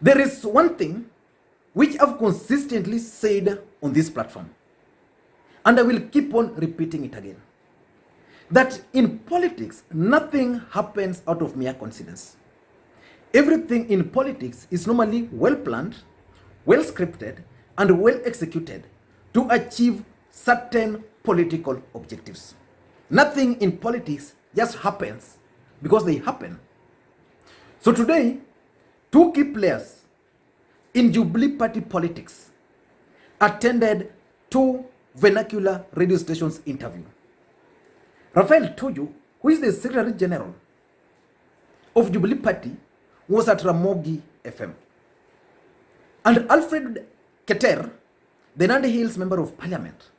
There is one thing which I've consistently said on this platform, and I will keep on repeating it again, that in politics, nothing happens out of mere coincidence. Everything in politics is normally well planned, well scripted, and well executed to achieve certain political objectives. Nothing in politics just happens because they happen. So today, two key players in Jubilee Party politics attended two vernacular radio stations interview. Rafael Tuju, who is the Secretary General of Jubilee Party, was at Ramogi FM. And Alfred Keter, the Nandi Hills Member of Parliament,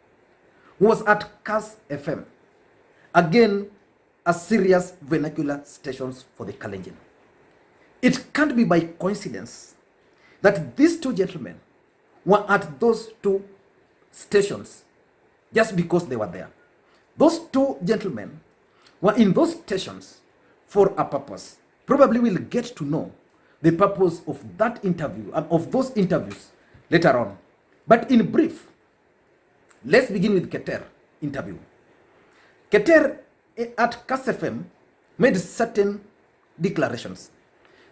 was at Kas FM. Again, a serious vernacular stations for the Kalenjin. It can't be by coincidence that these two gentlemen were at those two stations just because they were there. Those two gentlemen were in those stations for a purpose. Probably we'll get to know the purpose of that interview and of those interviews later on. But in brief, let's begin with Keter interview. Keter at Kas FM made certain declarations.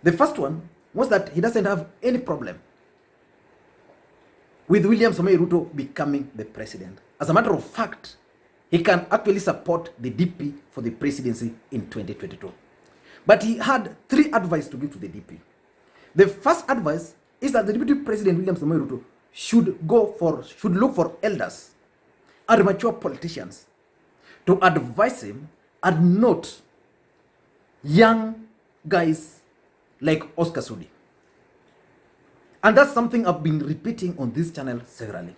The first one was that he doesn't have any problem with William Samoei Ruto becoming the president. As a matter of fact, he can actually support the DP for the presidency in 2022. But he had three advice to give to the DP. The first advice is that the Deputy President William Samoei Ruto should look for elders and mature politicians to advise him and not young guys like Oscar Sudi. And that's something I've been repeating on this channel severally.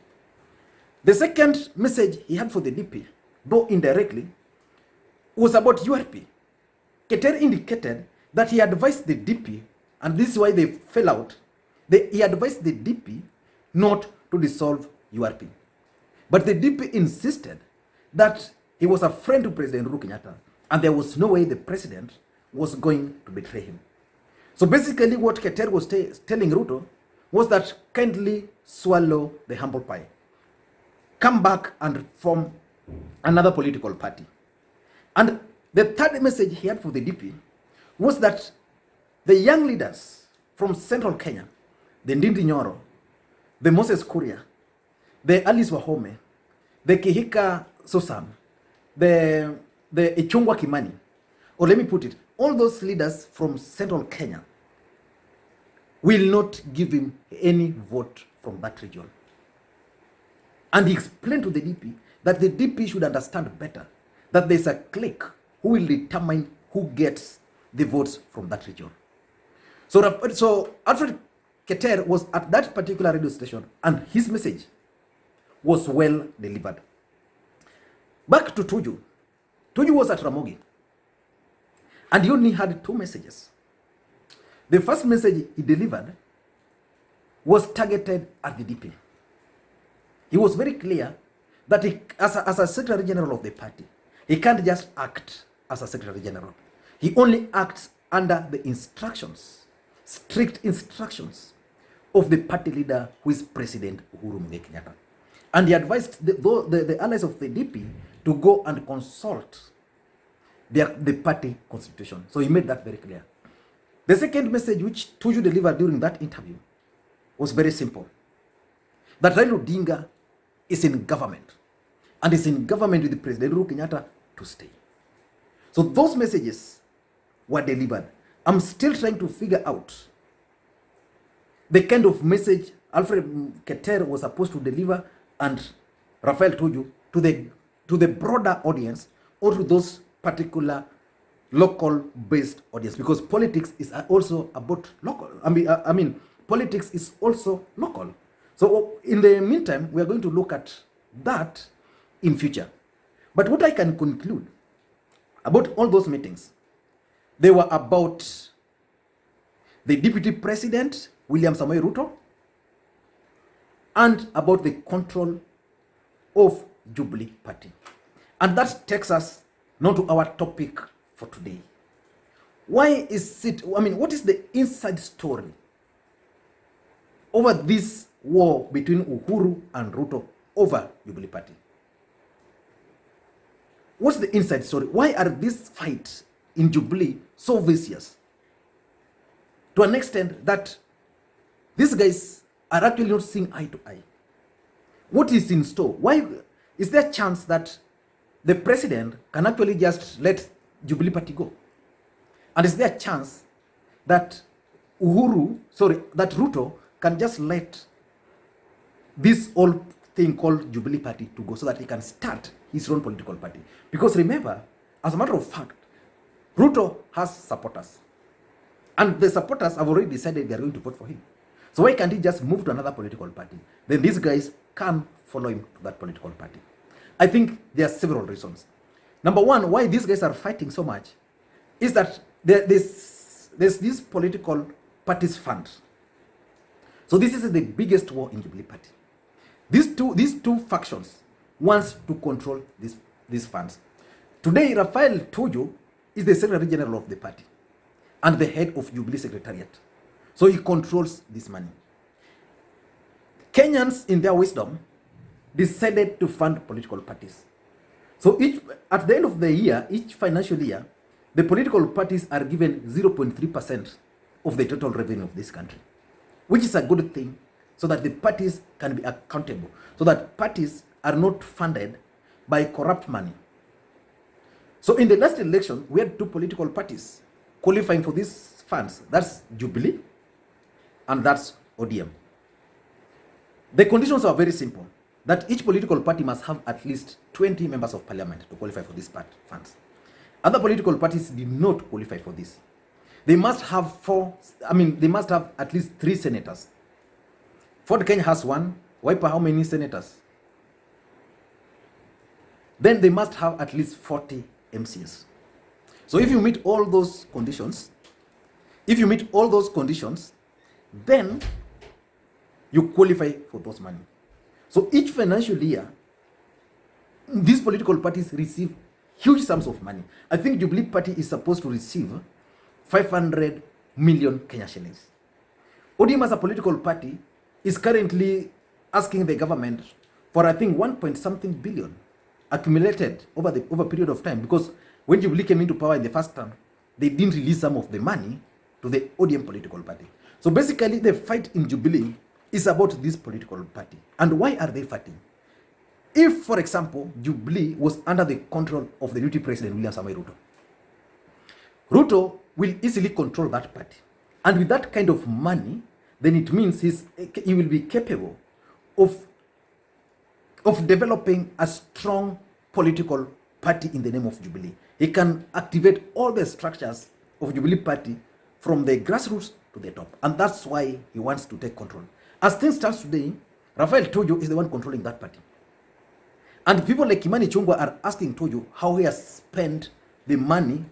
The second message he had for the DP, though indirectly, was about URP. Keter indicated that he advised the DP, and this is why they fell out, he advised the DP not to dissolve URP. But the DP insisted that he was a friend to President Uhuru Kenyatta, and there was no way the president was going to betray him. So basically what Keter was telling Ruto was that kindly swallow the humble pie. Come back and form another political party. And the third message he had for the DP was that the young leaders from central Kenya, the Ndindi Nyoro, the Moses Kuria, the Alice Wahome, the Kihika Sosam, the Ichungwa Kimani, or let me put it, all those leaders from central Kenya will not give him any vote from that region. And he explained to the DP that the DP should understand better that there's a clique who will determine who gets the votes from that region. So Alfred Keter was at that particular radio station, and his message was well delivered. Back to Tuju. Tuju was at Ramogi, and he only had two messages. The first message he delivered was targeted at the DP. He was very clear that he, as a Secretary General of the party, he can't just act as a Secretary General. He only acts under the instructions, strict instructions of the party leader, who is President Uhuru Kenyatta. And he advised the allies of the DP to go and consult the party constitution. So he made that very clear. The second message which Tuju delivered during that interview was very simple. That Raila Odinga is in government, and is in government with the President Uhuru Kenyatta to stay. So those messages were delivered. I'm still trying to figure out the kind of message Alfred Keter was supposed to deliver and Rafael Tuju to the broader audience, or to those particular local based audience, because politics is also about local. I mean politics is also local. So in the meantime, we are going to look at that in future. But what I can conclude about all those meetings, they were about the Deputy President, William Samoei Ruto, and about the control of Jubilee Party. And that takes us now to our topic for today. Why is it, what is the inside story over this war between Uhuru and Ruto over Jubilee Party. What's the inside story? Why are these fights in Jubilee so vicious? To an extent that these guys are actually not seeing eye to eye. What is in store? Why is there a chance that the president can actually just let Jubilee Party go? And is there a chance that Ruto can just let this old thing called Jubilee Party to go so that he can start his own political party? Because remember, as a matter of fact, Ruto has supporters. And the supporters have already decided they are going to vote for him. So why can't he just move to another political party? Then these guys can follow him to that political party. I think there are several reasons. Number one, why these guys are fighting so much is that there's this political parties fund. So this is the biggest war in Jubilee Party. These two factions wants to control these funds. Today, Rafael Tuju is the Secretary General of the party and the head of Jubilee Secretariat. So he controls this money. Kenyans, in their wisdom, decided to fund political parties. So at the end of the year, each financial year, the political parties are given 0.3% of the total revenue of this country, which is a good thing so that the parties can be accountable, so that parties are not funded by corrupt money. So in the last election, we had two political parties qualifying for these funds. That's Jubilee and that's ODM. The conditions are very simple, that each political party must have at least 20 members of parliament to qualify for these funds. Other political parties did not qualify for this. They must have at least 3 senators. Ford Kenya has 1. Wiper, how many senators? Then they must have at least 40 MCs. So if you meet all those conditions, then you qualify for those money. So each financial year, these political parties receive huge sums of money. I think Jubilee Party is supposed to receive 500 million Kenya shillings. ODM as a political party is currently asking the government for, I think, 1 billion accumulated over a period of time, because when Jubilee came into power in the first term, they didn't release some of the money to the ODM political party. So basically, the fight in Jubilee is about this political party. And why are they fighting? If, for example, Jubilee was under the control of the deputy president, William Samoei Ruto, Ruto will easily control that party. And with that kind of money, then it means he will be capable of developing a strong political party in the name of Jubilee. He can activate all the structures of Jubilee Party from the grassroots to the top. And that's why he wants to take control. As things stand today, Rafael Tuju is the one controlling that party. And people like Kimani Ichung'wah are asking Tuju how he has spent the money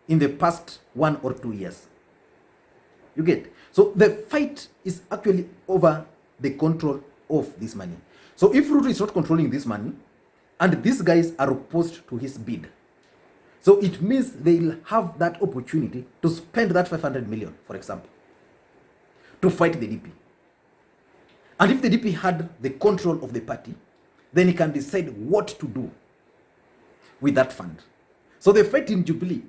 in the past 1 or 2 years. You get? So the fight is actually over the control of this money. So if Ruto is not controlling this money, and these guys are opposed to his bid, so it means they'll have that opportunity to spend that 500 million, for example, to fight the DP. And if the DP had the control of the party, then he can decide what to do with that fund. So the fight in Jubilee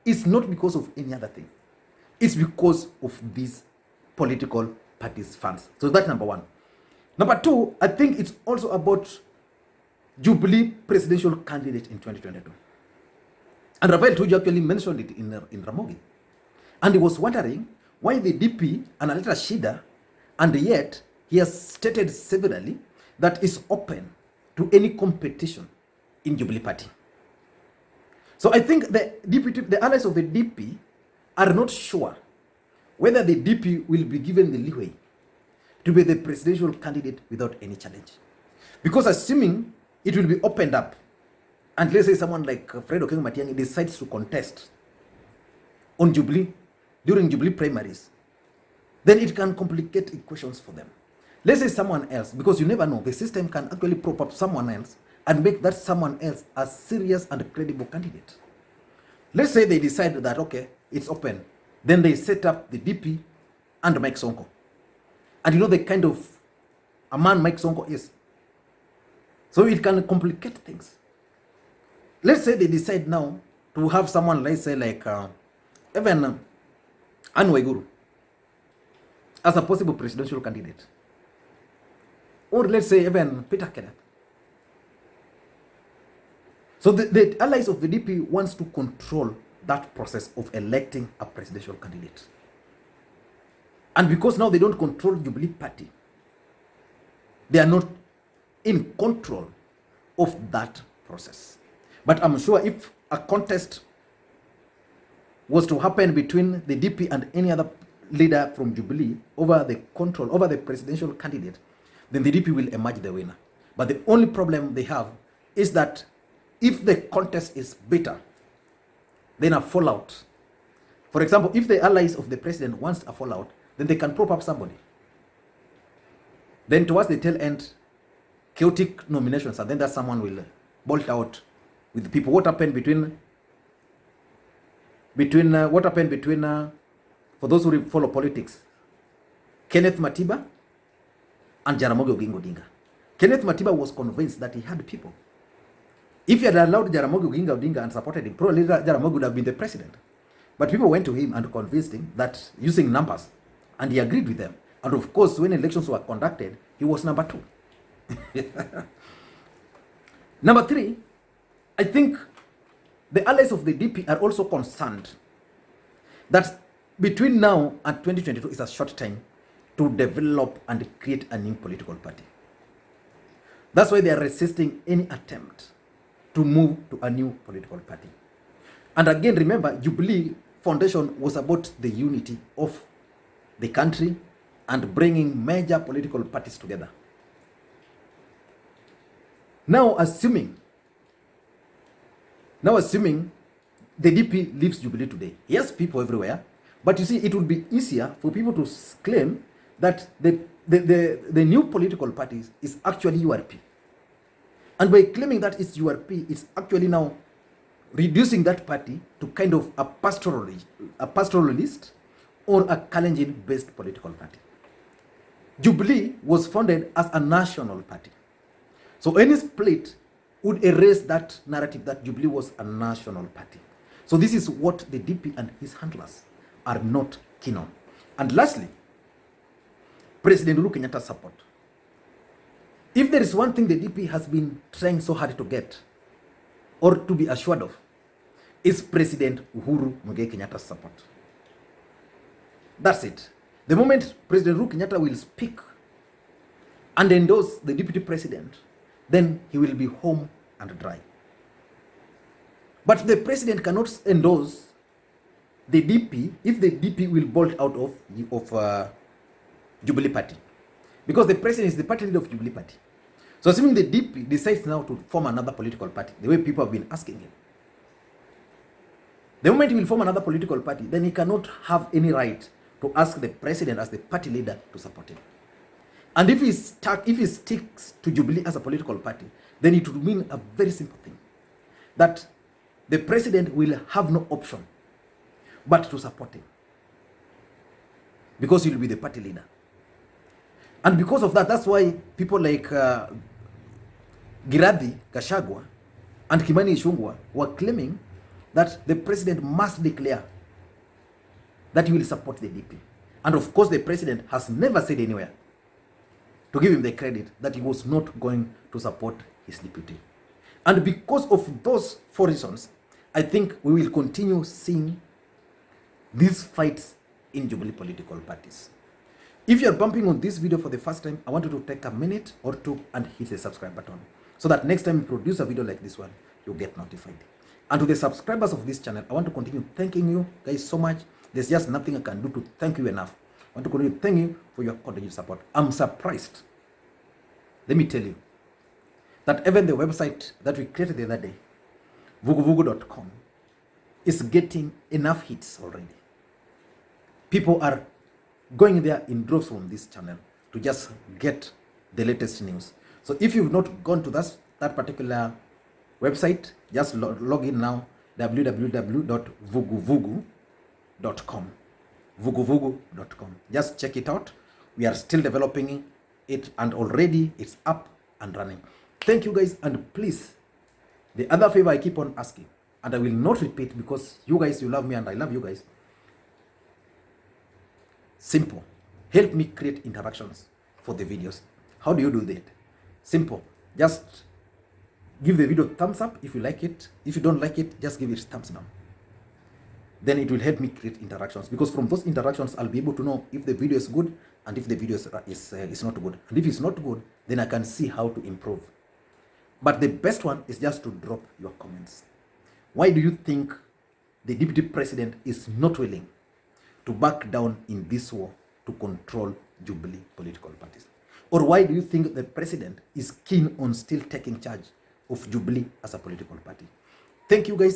is not because of any other thing. It's because of these political parties' funds. So that's number one. Number two, I think it's also about Jubilee presidential candidate in 2022. And Rafael Tuju actually mentioned it in Ramogi. And he was wondering why the DP analeta shida, and yet he has stated severally that is open to any competition in Jubilee Party. So I think the allies of the DP are not sure whether the DP will be given the leeway to be the presidential candidate without any challenge. Because assuming it will be opened up, and let's say someone like Fred Okengo Matiang'i decides to contest on Jubilee during Jubilee primaries, then it can complicate equations for them. Let's say someone else, because you never know, the system can actually prop up someone else and make that someone else a serious and credible candidate. Let's say they decide that, okay, it's open. Then they set up the DP and Mike Sonko. And you know the kind of a man Mike Sonko is. So it can complicate things. Let's say they decide now to have someone, let's say like even Anne Waiguru as a possible presidential candidate. Or let's say even Peter Kenyatta. So the allies of the DP wants to control that process of electing a presidential candidate. And because now they don't control Jubilee Party, they are not in control of that process. But I'm sure if a contest was to happen between the DP and any other leader from Jubilee over the control, over the presidential candidate, then the DP will emerge the winner. But the only problem they have is that if the contest is bitter, then a fallout. For example, if the allies of the president wants a fallout, then they can prop up somebody. Then towards the tail end, chaotic nominations, and then that someone will bolt out with the people. What happened between for those who follow politics, Kenneth Matiba and Jaramogi Oginga Odinga. Kenneth Matiba was convinced that he had people. If he had allowed Jaramogi Oginga Odinga and supported him, probably Jaramogi would have been the president. But people went to him and convinced him that using numbers, and he agreed with them. And of course, when elections were conducted, he was number 2. Number 3, I think the allies of the DP are also concerned that between now and 2022 is a short time to develop and create a new political party. That's why they are resisting any attempt to move to a new political party. And again, remember, Jubilee Foundation was about the unity of the country and bringing major political parties together. Now assuming the DP leaves Jubilee today, yes, people everywhere, but you see, it would be easier for people to claim that the new political party is actually URP. And by claiming that it's URP, it's actually now reducing that party to kind of a pastoralist or a Kalenjin-based political party. Jubilee was founded as a national party. So any split would erase that narrative that Jubilee was a national party. So this is what the DP and his handlers are not keen on. And lastly, President Uhuru Kenyatta's support. If there is one thing the DP has been trying so hard to get, or to be assured of, is President Uhuru Kenyatta's support. That's it. The moment President Uhuru Kenyatta will speak and endorse the deputy president, then he will be home and dry. But the president cannot endorse the DP if the DP will bolt out of Jubilee Party. Because the president is the party leader of Jubilee Party. So assuming the DP decides now to form another political party, the way people have been asking him, the moment he will form another political party, then he cannot have any right to ask the president as the party leader to support him. And if he sticks to Jubilee as a political party, then it would mean a very simple thing, that the president will have no option but to support him, because he will be the party leader. And because of that, that's why people like Girathi Gachagua and Kimani Ichung'wah were claiming that the president must declare that he will support the DP. And of course, the president has never said anywhere, to give him the credit, that he was not going to support his deputy. And because of those 4 reasons, I think we will continue seeing these fights in Jubilee political parties. If you're bumping on this video for the first time, I want you to take a minute or 2 and hit the subscribe button, so that next time we produce a video like this one, you'll get notified. And to the subscribers of this channel, I want to continue thanking you guys so much. There's just nothing I can do to thank you enough. I want to continue thank you for your continued support. I'm surprised, let me tell you, that even the website that we created the other day, vuguvugu.com, is getting enough hits already. People are going there in droves from this channel to just get the latest news. So if you've not gone to that particular website, just log in now, www.vuguvugu.com. vuguvugu.com. Just check it out. We are still developing it, and already it's up and running. Thank you guys, and please, the other favor I keep on asking, and I will not repeat because you guys, you love me and I love you guys. Simple. Help me create interactions for the videos. How do you do that? Simple. Just give the video thumbs up if you like it. If you don't like it, just give it thumbs down. Then it will help me create interactions, because from those interactions, I'll be able to know if the video is good and if the video is not good. And if it's not good, then I can see how to improve. But the best one is just to drop your comments. Why do you think the deputy president is not willing to back down in this war to control Jubilee political parties? Or why do you think the president is keen on still taking charge of Jubilee as a political party? Thank you guys.